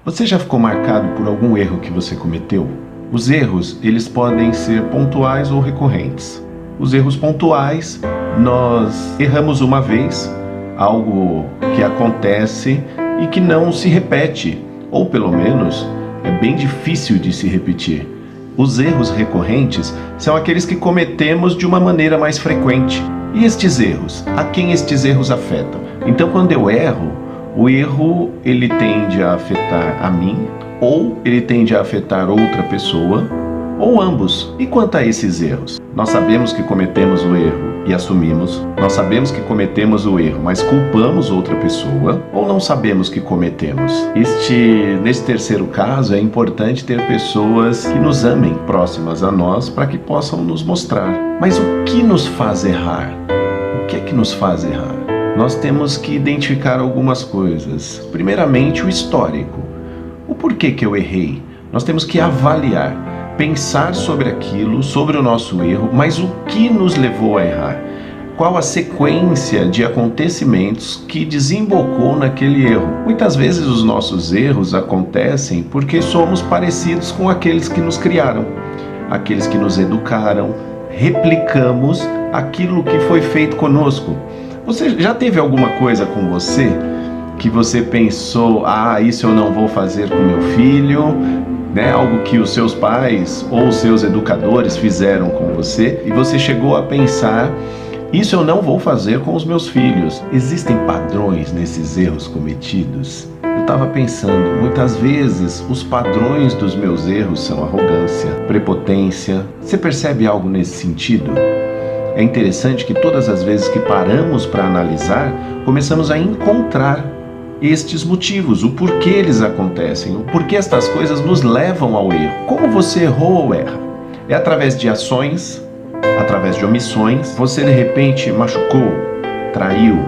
Você já ficou marcado por algum erro que você cometeu? Os erros, eles podem ser pontuais ou recorrentes. Os erros pontuais, nós erramos uma vez, algo que acontece e que não se repete, ou pelo menos é bem difícil de se repetir. Os erros recorrentes são aqueles que cometemos de uma maneira mais frequente. E estes erros? A quem estes erros afetam? Então, quando eu erro, o erro ele tende a afetar a mim, ou ele tende a afetar outra pessoa, ou ambos. E quanto a esses erros? Nós sabemos que cometemos o erro e assumimos. Nós sabemos que cometemos o erro, mas culpamos outra pessoa, ou não sabemos que cometemos? Nesse terceiro caso, é importante ter pessoas que nos amem próximas a nós para que possam nos mostrar. Mas o que nos faz errar? O que é que nos faz errar? Nós temos que identificar algumas coisas. Primeiramente, o histórico. O porquê que eu errei? Nós temos que avaliar, pensar sobre aquilo, sobre o nosso erro, mas o que nos levou a errar? Qual a sequência de acontecimentos que desembocou naquele erro? Muitas vezes os nossos erros acontecem porque somos parecidos com aqueles que nos criaram, aqueles que nos educaram, replicamos aquilo que foi feito conosco. Você já teve alguma coisa com você que você pensou, isso eu não vou fazer com meu filho, né? Algo que os seus pais ou os seus educadores fizeram com você e você chegou a pensar, isso eu não vou fazer com os meus filhos. Existem padrões nesses erros cometidos? Eu estava pensando, muitas vezes os padrões dos meus erros são arrogância, prepotência. Você percebe algo nesse sentido? É interessante que todas as vezes que paramos para analisar, começamos a encontrar estes motivos, o porquê eles acontecem, o porquê estas coisas nos levam ao erro. Como você errou ou erra? É através de ações, através de omissões. Você de repente machucou, traiu,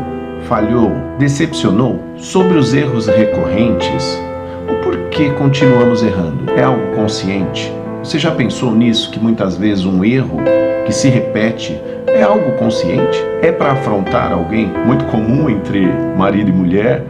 falhou, decepcionou. Sobre os erros recorrentes, o porquê continuamos errando? É algo consciente? Você já pensou nisso, que muitas vezes um erro que se repete é algo consciente? É para afrontar alguém? Muito comum entre marido e mulher,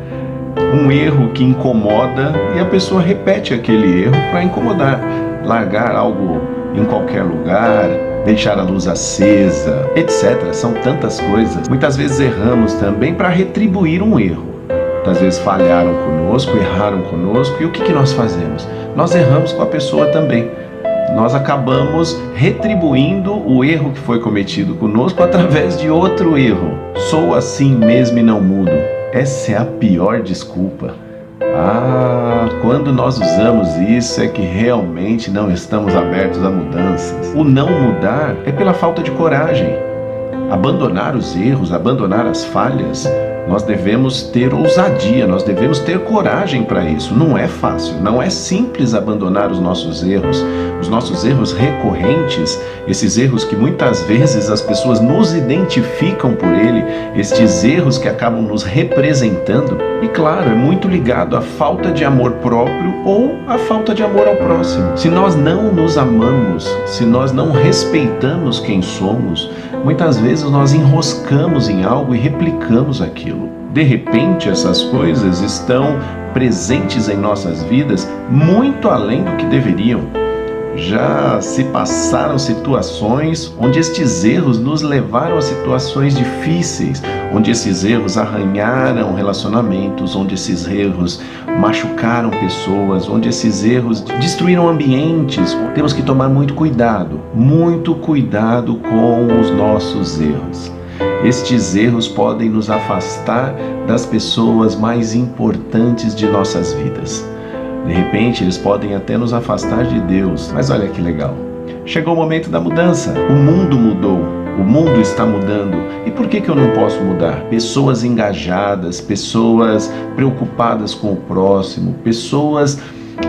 um erro que incomoda e a pessoa repete aquele erro para incomodar. Largar algo em qualquer lugar, deixar a luz acesa, etc. São tantas coisas. Muitas vezes erramos também para retribuir um erro. Muitas vezes falharam conosco, erraram conosco, e o que nós fazemos? Nós erramos com a pessoa também. Nós acabamos retribuindo o erro que foi cometido conosco através de outro erro. Sou assim mesmo e não mudo. Essa é a pior desculpa. Quando nós usamos isso é que realmente não estamos abertos a mudanças. O não mudar é pela falta de coragem. Abandonar os erros, abandonar as falhas, nós devemos ter ousadia, nós devemos ter coragem para isso. Não é fácil, não é simples abandonar os nossos erros recorrentes, esses erros que muitas vezes as pessoas nos identificam por ele, estes erros que acabam nos representando. E claro, é muito ligado à falta de amor próprio ou à falta de amor ao próximo. Se nós não nos amamos, se nós não respeitamos quem somos, muitas vezes nós enroscamos em algo e replicamos aquilo. De repente, essas coisas estão presentes em nossas vidas muito além do que deveriam. Já se passaram situações onde estes erros nos levaram a situações difíceis, onde esses erros arranharam relacionamentos, onde esses erros machucaram pessoas, onde esses erros destruíram ambientes. Temos que tomar muito cuidado com os nossos erros. Estes erros podem nos afastar das pessoas mais importantes de nossas vidas. De repente, eles podem até nos afastar de Deus. Mas olha que legal. Chegou o momento da mudança. O mundo mudou. O mundo está mudando. E por que eu não posso mudar? Pessoas engajadas, pessoas preocupadas com o próximo, pessoas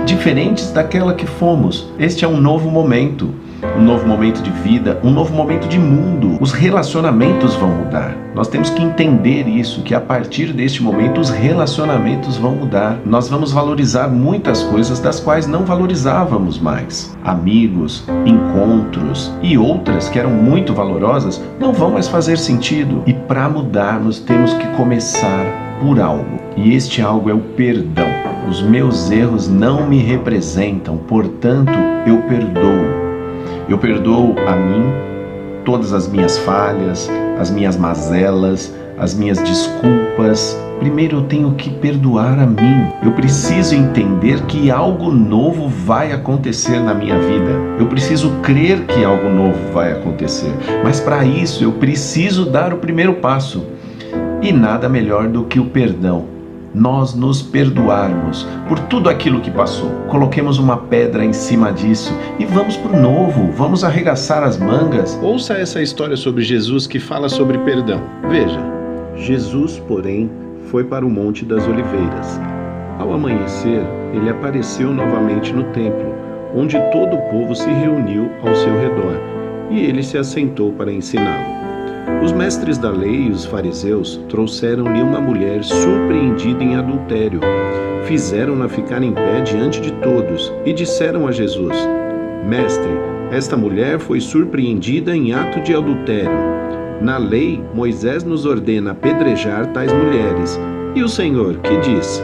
diferentes daquela que fomos. Este é um novo momento de vida, um novo momento de mundo. Os relacionamentos vão mudar. Nós temos que entender isso, que a partir deste momento os relacionamentos vão mudar. Nós vamos valorizar muitas coisas das quais não valorizávamos mais. Amigos, encontros e outras que eram muito valorosas não vão mais fazer sentido. E para mudar, nós temos que começar por algo. E este algo é o perdão. Os meus erros não me representam, portanto, eu perdoo. Eu perdoo a mim todas as minhas falhas, as minhas mazelas, as minhas desculpas. Primeiro eu tenho que perdoar a mim. Eu preciso entender que algo novo vai acontecer na minha vida. Eu preciso crer que algo novo vai acontecer. Mas para isso eu preciso dar o primeiro passo. E nada melhor do que o perdão. Nós nos perdoarmos por tudo aquilo que passou. Coloquemos uma pedra em cima disso e vamos para o novo, vamos arregaçar as mangas. Ouça essa história sobre Jesus que fala sobre perdão. Veja, Jesus, porém, foi para o Monte das Oliveiras. Ao amanhecer, ele apareceu novamente no templo, onde todo o povo se reuniu ao seu redor, e ele se assentou para ensiná-lo. Os mestres da lei e os fariseus trouxeram-lhe uma mulher surpreendida em adultério. Fizeram-na ficar em pé diante de todos e disseram a Jesus: Mestre, esta mulher foi surpreendida em ato de adultério. Na lei, Moisés nos ordena apedrejar tais mulheres. E o Senhor, que diz?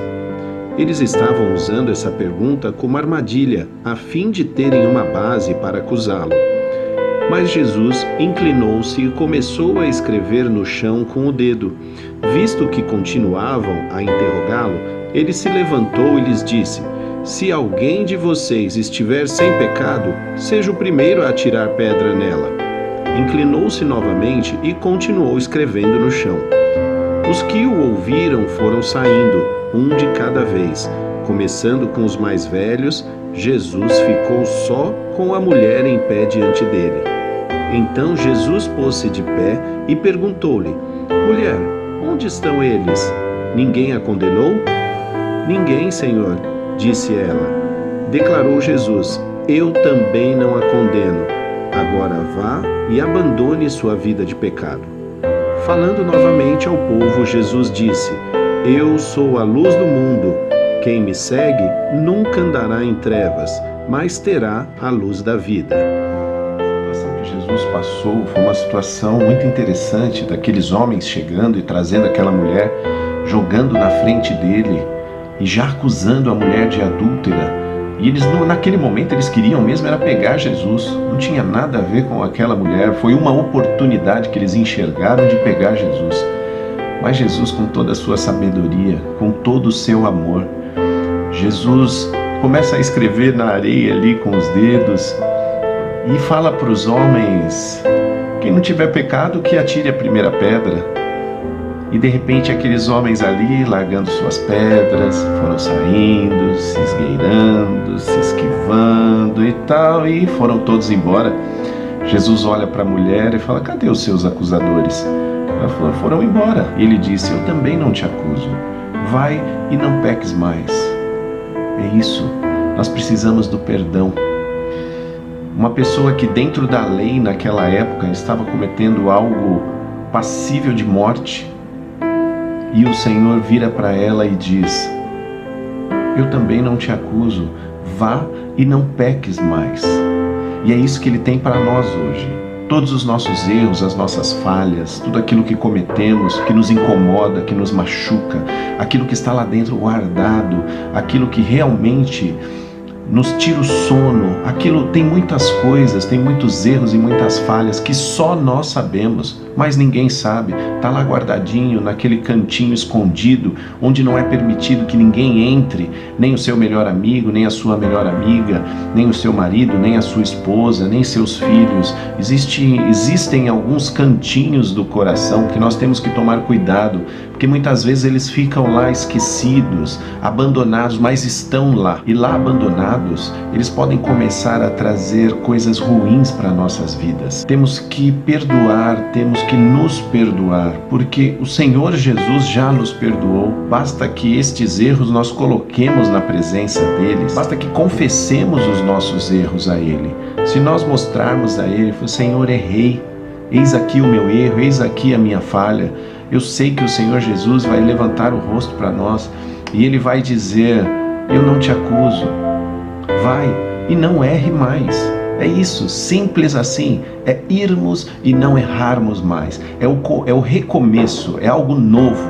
Eles estavam usando essa pergunta como armadilha, a fim de terem uma base para acusá-lo. Mas Jesus inclinou-se e começou a escrever no chão com o dedo. Visto que continuavam a interrogá-lo, ele se levantou e lhes disse: Se alguém de vocês estiver sem pecado, seja o primeiro a atirar pedra nela. Inclinou-se novamente e continuou escrevendo no chão. Os que o ouviram foram saindo, um de cada vez. Começando com os mais velhos, Jesus ficou só com a mulher em pé diante dele. Então Jesus pôs-se de pé e perguntou-lhe: Mulher, onde estão eles? Ninguém a condenou? Ninguém, Senhor, disse ela. Declarou Jesus: Eu também não a condeno. Agora vá e abandone sua vida de pecado. Falando novamente ao povo, Jesus disse: Eu sou a luz do mundo. Quem me segue nunca andará em trevas, mas terá a luz da vida. A situação que Jesus passou foi uma situação muito interessante, daqueles homens chegando e trazendo aquela mulher, jogando na frente dele e já acusando a mulher de adúltera. E eles, naquele momento, eles queriam mesmo era pegar Jesus. Não tinha nada a ver com aquela mulher. Foi uma oportunidade que eles enxergaram de pegar Jesus. Mas Jesus, com toda a sua sabedoria, com todo o seu amor, Jesus começa a escrever na areia ali com os dedos e fala para os homens: quem não tiver pecado, que atire a primeira pedra. E de repente aqueles homens ali, largando suas pedras, foram saindo, se esgueirando, se esquivando e tal, e foram todos embora. Jesus olha para a mulher e fala: cadê os seus acusadores? Ela falou: foram embora. E ele disse: eu também não te acuso. Vai e não peques mais. É isso, nós precisamos do perdão. Uma pessoa que dentro da lei naquela época estava cometendo algo passível de morte, e o Senhor vira para ela e diz: eu também não te acuso, vá e não peques mais. E é isso que Ele tem para nós hoje. Todos os nossos erros, as nossas falhas, tudo aquilo que cometemos, que nos incomoda, que nos machuca, aquilo que está lá dentro guardado, aquilo que realmente nos tira o sono, aquilo tem muitas coisas, tem muitos erros e muitas falhas que só nós sabemos, mas ninguém sabe. Está lá guardadinho, naquele cantinho escondido, onde não é permitido que ninguém entre, nem o seu melhor amigo, nem a sua melhor amiga, nem o seu marido, nem a sua esposa, nem seus filhos. Existem alguns cantinhos do coração que nós temos que tomar cuidado, porque muitas vezes eles ficam lá esquecidos, abandonados, mas estão lá. E lá abandonados, eles podem começar a trazer coisas ruins para nossas vidas. Temos que perdoar, temos que nos perdoar, porque o Senhor Jesus já nos perdoou. Basta que estes erros nós coloquemos na presença deles, basta que confessemos os nossos erros a Ele. Se nós mostrarmos a Ele: Senhor, errei, eis aqui o meu erro, eis aqui a minha falha, eu sei que o Senhor Jesus vai levantar o rosto para nós e Ele vai dizer: eu não te acuso, vai e não erre mais. É isso, simples assim. É irmos e não errarmos mais. É o recomeço, é algo novo.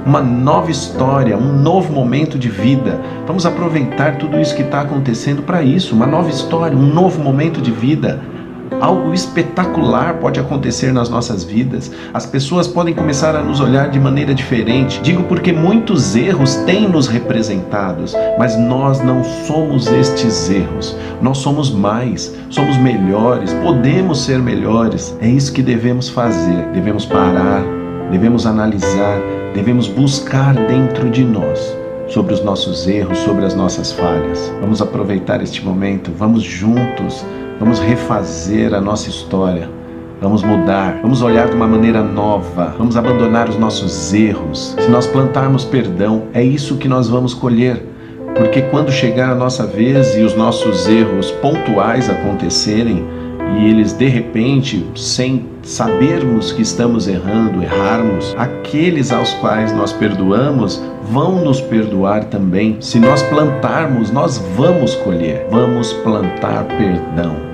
Uma nova história, um novo momento de vida. Vamos aproveitar tudo isso que está acontecendo para isso. Uma nova história, um novo momento de vida. Algo espetacular pode acontecer nas nossas vidas. As pessoas podem começar a nos olhar de maneira diferente. Digo porque muitos erros têm nos representados, mas nós não somos estes erros. Nós somos mais, somos melhores, podemos ser melhores. É isso que devemos fazer. Devemos parar, devemos analisar, devemos buscar dentro de nós sobre os nossos erros, sobre as nossas falhas. Vamos aproveitar este momento, vamos juntos. Vamos refazer a nossa história, vamos mudar, vamos olhar de uma maneira nova, vamos abandonar os nossos erros. Se nós plantarmos perdão, é isso que nós vamos colher. Porque quando chegar a nossa vez e os nossos erros pontuais acontecerem, e eles de repente, sem sabermos que estamos errarmos, aqueles aos quais nós perdoamos vão nos perdoar também. Se nós plantarmos, nós vamos colher. Vamos plantar perdão.